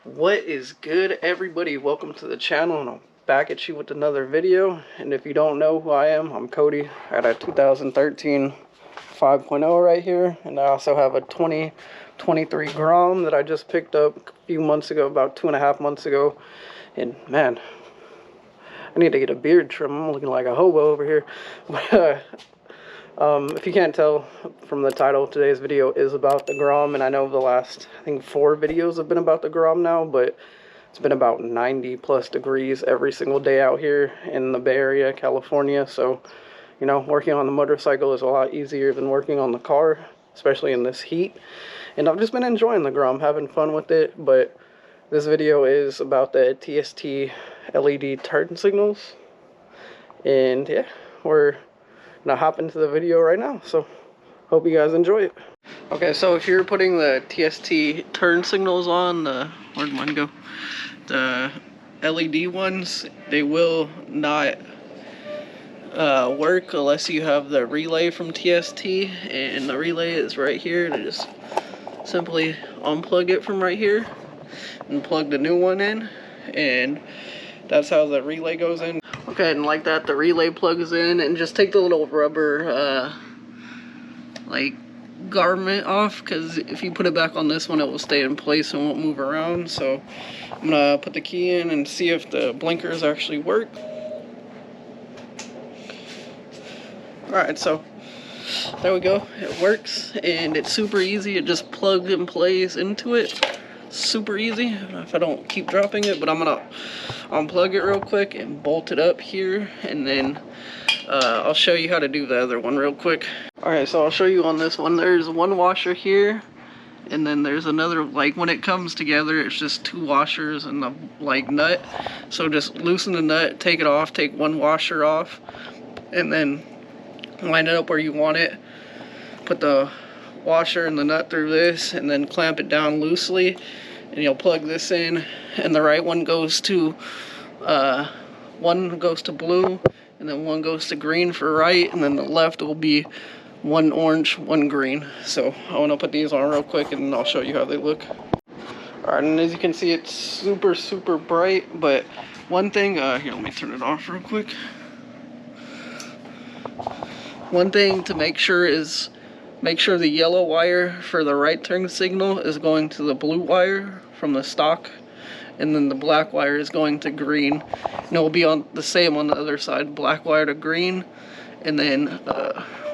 What is good, everybody? Welcome to the channel, and I'm back at you with another video. And if you don't know who I am, I'm Cody. I got a 2013 5.0 right here, and I also have a 2023 Grom that I just picked up a few months ago, about 2.5 months ago. And man, I need to get a beard trim. I'm looking like a hobo over here. If you can't tell from the title, today's video is about the Grom, and I know the last, I think 4 videos have been about the Grom now, but it's been about 90 plus degrees every single day out here in the Bay Area, California. So, you know, working on the motorcycle is a lot easier than working on the car, especially in this heat. And I've just been enjoying the Grom, having fun with it. But this video is about the TST LED turn signals. And yeah, we're gonna hop into the video right now, so hope you guys enjoy it. Okay, so if you're putting the TST turn signals on, where'd mine go? The LED ones, they will not work unless you have the relay from TST, and the relay is right here. To just simply unplug it from right here and plug the new one in, and that's how the relay goes in. Okay, and like that, the relay plugs in, and just take the little rubber, like, garment off, because if you put it back on this one, it will stay in place and won't move around. So I'm gonna put the key in and see if the blinkers actually work. Alright, so there we go. It works, and it's super easy. It just plugs and plays into it. Super easy if I don't keep dropping it, but I'm gonna unplug it real quick and bolt it up here, and then I'll show you how to do the other one real quick. Alright, so I'll show you on this one. There's one washer here, and then there's another, like, when it comes together, it's just 2 washers and the, like, nut. So just loosen the nut, take it off, take one washer off, and then line it up where you want it. Put the washer and the nut through this, and then clamp it down loosely, and you'll plug this in, and the right one goes to blue, and then one goes to green for right, and then the left will be one orange, one green. So I want to put these on real quick, and I'll show you how they look. Alright, and as you can see, it's super bright, but one thing, here, let me turn it off real quick. One thing to make sure is, make sure the yellow wire for the right turn signal is going to the blue wire from the stock, and then the black wire is going to green. And it will be on the same on the other side, black wire to green, and then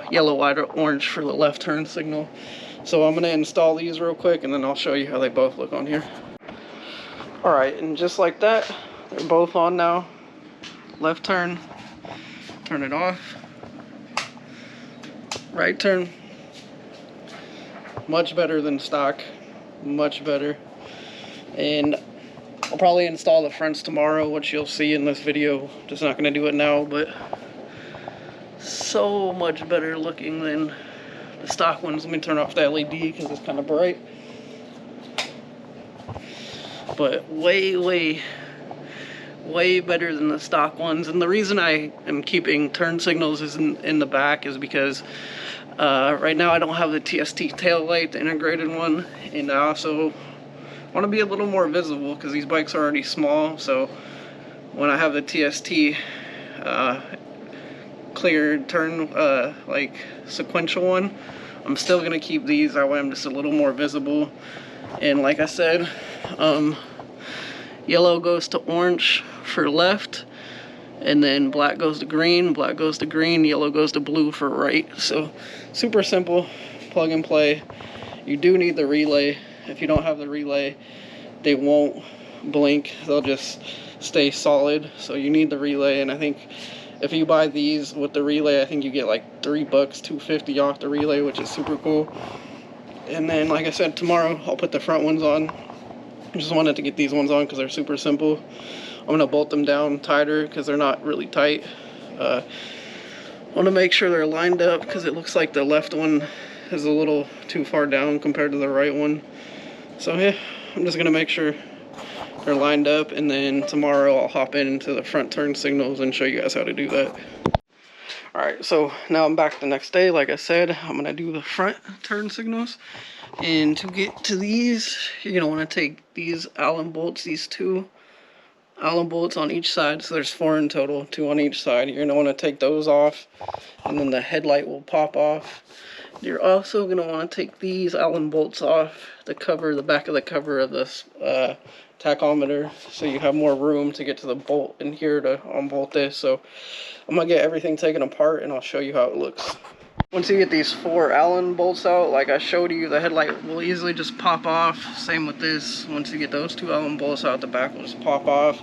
yellow wire to orange for the left turn signal. So I'm going to install these real quick, and then I'll show you how they both look on here. Alright, and just like that, they're both on now. Left turn, turn it off. Right turn, much better than stock, much better. And I'll probably install the fronts tomorrow, which you'll see in this video. Just not going to do it now, but so much better looking than the stock ones. Let me turn off the LED because it's kind of bright. But way better than the stock ones. And the reason I am keeping turn signals in the back is because right now I don't have the TST tail light, the integrated one, and I also want to be a little more visible because these bikes are already small. So when I have the TST clear turn, like sequential one, I'm still going to keep these. That way I'm just a little more visible. And like I said, yellow goes to orange for left, and then black goes to green, yellow goes to blue for right. So super simple, plug and play. You do need the relay. If you don't have the relay, they won't blink, they'll just stay solid. So you need the relay, and I think if you buy these with the relay, I think you get like $3, $2.50 off the relay, which is super cool. And then, like I said, tomorrow I'll put the front ones on. I just wanted to get these ones on because they're super simple. I'm going to bolt them down tighter because they're not really tight. I want to make sure they're lined up because it looks like the left one is a little too far down compared to the right one. So yeah, I'm just going to make sure they're lined up, and then tomorrow I'll hop into the front turn signals and show you guys how to do that. Alright, so now I'm back the next day. Like I said, I'm going to do the front turn signals. And to get to these, you're going to want to take these Allen bolts, these 2 Allen bolts on each side. So there's 4 in total, 2 on each side. You're going to want to take those off, and then the headlight will pop off. You're also going to want to take these Allen bolts off the cover, the back of the cover of this tachometer, so you have more room to get to the bolt in here to unbolt this. So I'm going to get everything taken apart and I'll show you how it looks. Once you get these 4 Allen bolts out, like I showed you, the headlight will easily just pop off. Same with this. Once you get those 2 Allen bolts out, the back will just pop off.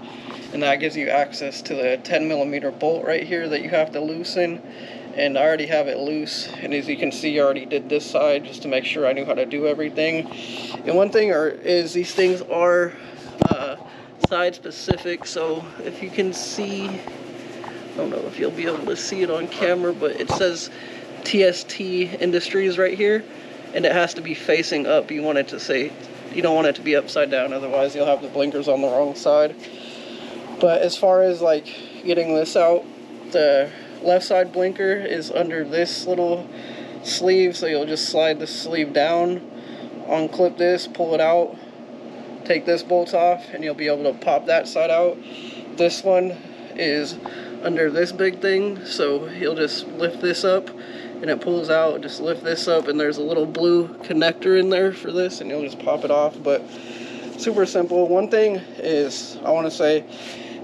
And that gives you access to the 10mm bolt right here that you have to loosen. And I already have it loose. And as you can see, I already did this side just to make sure I knew how to do everything. And one thing is these things are side specific. So if you can see, I don't know if you'll be able to see it on camera, but it says TST Industries right here, and it has to be facing up. You want it to say, you don't want it to be upside down, otherwise you'll have the blinkers on the wrong side. But as far as like getting this out, the left side blinker is under this little sleeve, so you'll just slide the sleeve down, unclip this, pull it out, take this bolt off, and you'll be able to pop that side out. This one is under this big thing, so you'll just lift this up and it pulls out. Just lift this up and there's a little blue connector in there for this, and you'll just pop it off. But super simple. One thing is, I want to say,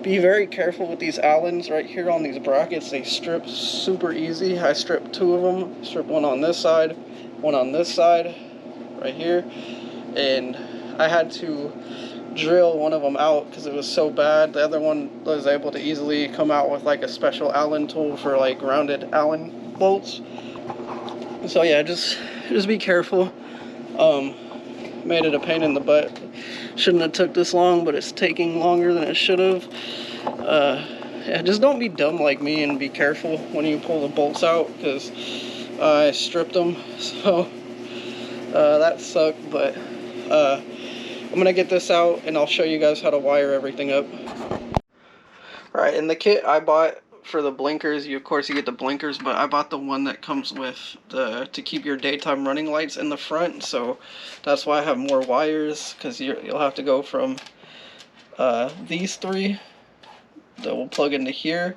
be very careful with these Allens right here on these brackets. They strip super easy. I stripped 2 of them. Stripped one on this side, one on this side right here, and I had to drill one of them out because it was so bad. The other one was able to easily come out with like a special Allen tool for like rounded Allen bolts. So yeah, just be careful. Made it a pain in the butt. Shouldn't have took this long, but it's taking longer than it should have. Yeah, just don't be dumb like me and be careful when you pull the bolts out, because I stripped them, so that sucked. But I'm gonna get this out and I'll show you guys how to wire everything up. Alright, in the kit I bought for the blinkers, of course you get the blinkers, but I bought the one that comes with to keep your daytime running lights in the front, so that's why I have more wires, because you'll have to go from these 3 that will plug into here,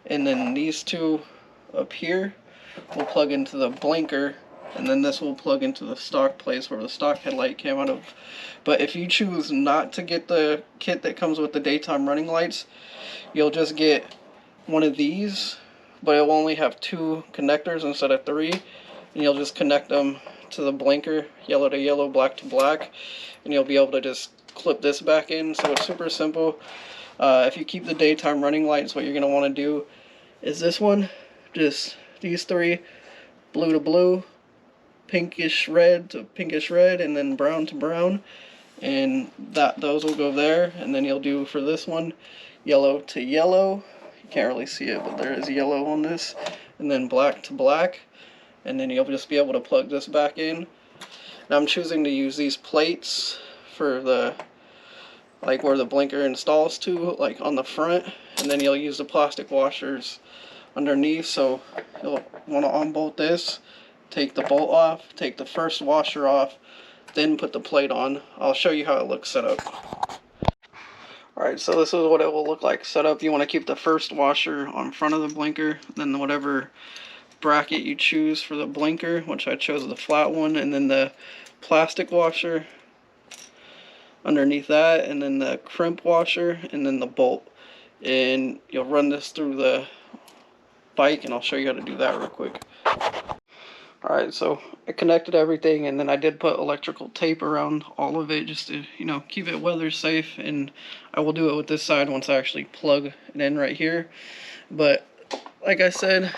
and then these 2 up here will plug into the blinker, and then this will plug into the stock place where the stock headlight came out of. But if you choose not to get the kit that comes with the daytime running lights, you'll just get one of these, but it will only have 2 connectors instead of 3, and you'll just connect them to the blinker, yellow to yellow, black to black, and you'll be able to just clip this back in. So it's super simple. If you keep the daytime running lights, what you're going to want to do is this one, just these 3, blue to blue, pinkish red to pinkish red, and then brown to brown, and those will go there. And then you'll do for this one, yellow to yellow, you can't really see it, but there is yellow on this, and then black to black, and then you'll just be able to plug this back in. Now I'm choosing to use these plates for the, like where the blinker installs to, like on the front, and then you'll use the plastic washers underneath. So you'll want to unbolt this, take the bolt off, take the first washer off, then put the plate on. I'll show you how it looks set up. Alright, so this is what it will look like set up. You want to keep the first washer on front of the blinker, then whatever bracket you choose for the blinker, which I chose the flat one, and then the plastic washer underneath that, and then the crimp washer, and then the bolt. And you'll run this through the bike, and I'll show you how to do that real quick. Alright, so I connected everything, and then I did put electrical tape around all of it just to, you know, keep it weather safe, and I will do it with this side once I actually plug it in right here. But like I said,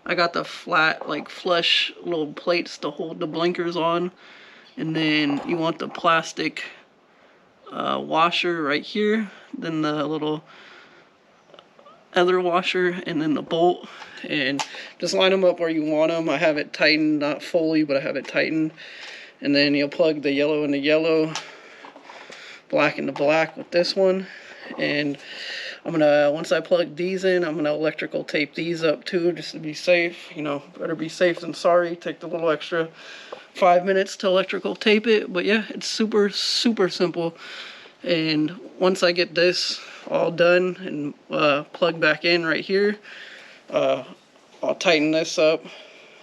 I got the flat, like flush little plates to hold the blinkers on, and then you want the plastic washer right here, then the little other washer, and then the bolt, and just line them up where you want them. I have it tightened, not fully, but I have it tightened. And then you'll plug the yellow into yellow, black into black with this one, and I'm gonna, once I plug these in, I'm gonna electrical tape these up too, just to be safe. You know, better be safe than sorry. Take the little extra 5 minutes to electrical tape it. But yeah, it's super simple. And once I get this all done and plugged back in right here, I'll tighten this up,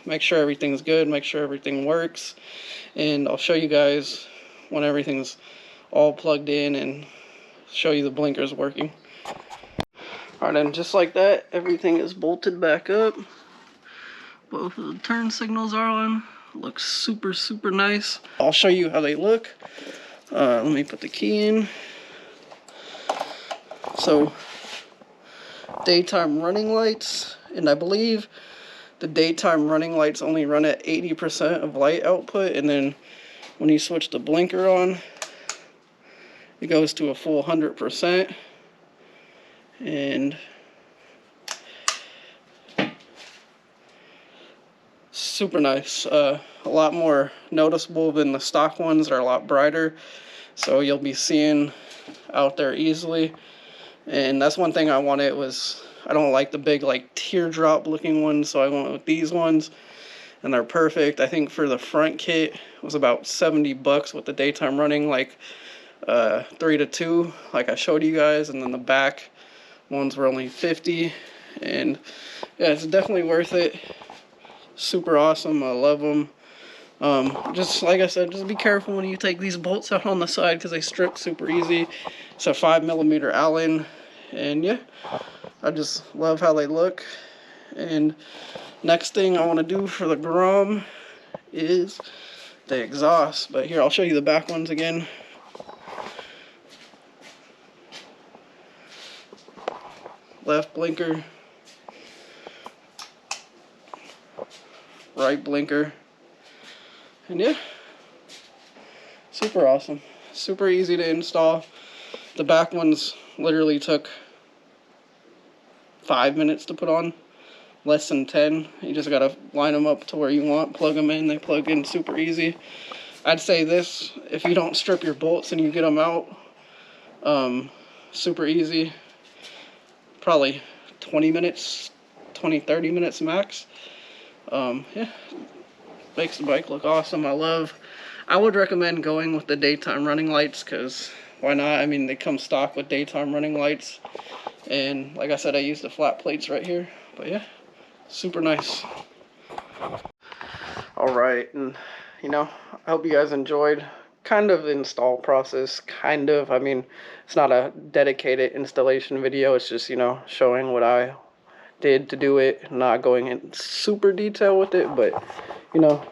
make sure everything's good, make sure everything works, and I'll show you guys when everything's all plugged in and show you the blinkers working. Alright, and just like that, everything is bolted back up. Both of the turn signals are on. Looks super nice. I'll show you how they look. Let me put the key in. So, daytime running lights, and I believe the daytime running lights only run at 80% of light output, and then when you switch the blinker on, it goes to a full 100%. And super nice. A lot more noticeable than the stock ones. They're a lot brighter, so you'll be seeing out there easily. And that's one thing I wanted, was I don't like the big like teardrop looking ones, so I went with these ones, and they're perfect. I think for the front kit it was about 70 bucks with the daytime running, like 3-2 like I showed you guys, and then the back ones were only 50. And yeah, it's definitely worth it. Super awesome. I love them. Just like I said, just be careful when you take these bolts out on the side, because they strip super easy. It's a 5mm Allen, and yeah, I just love how they look. And next thing I want to do for the Grom is the exhaust. But here, I'll show you the back ones again. Left blinker, right blinker, and yeah, super awesome, super easy to install. The back ones literally took 5 minutes to put on, less than 10. You just gotta line them up to where you want, plug them in, they plug in super easy. I'd say this, if you don't strip your bolts and you get them out, super easy. Probably 20 minutes, 20-30 minutes max. Yeah, makes the bike look awesome. I would recommend going with the daytime running lights, because why not? I mean, they come stock with daytime running lights, and like I said, I use the flat plates right here. But yeah, super nice. Alright, and you know, I hope you guys enjoyed kind of the install process. Kind of, I mean, it's not a dedicated installation video, it's just, you know, showing what I did to do it, not going in super detail with it, but you know,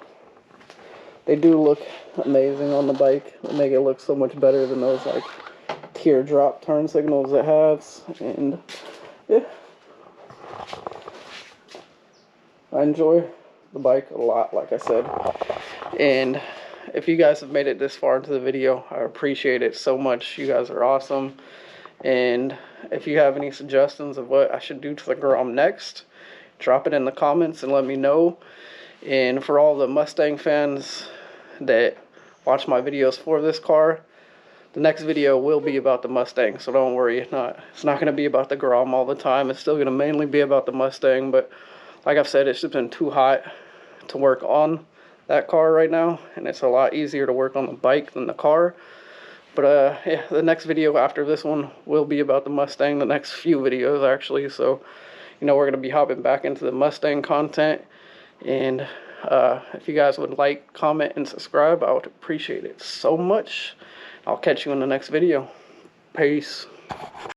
they do look amazing on the bike. They make it look so much better than those like teardrop turn signals it has. And yeah, I enjoy the bike a lot, like I said. And if you guys have made it this far into the video, I appreciate it so much. You guys are awesome. And if you have any suggestions of what I should do to the Grom next, drop it in the comments and let me know. And for all the Mustang fans that watch my videos for this car, the next video will be about the Mustang, so don't worry. It's not going to be about the Grom all the time. It's still going to mainly be about the Mustang, but like I've said, it's just been too hot to work on that car right now, and it's a lot easier to work on the bike than the car. But yeah, the next video after this one will be about the Mustang, the next few videos actually. So, you know, we're going to be hopping back into the Mustang content. And if you guys would like, comment, and subscribe, I would appreciate it so much. I'll catch you in the next video. Peace.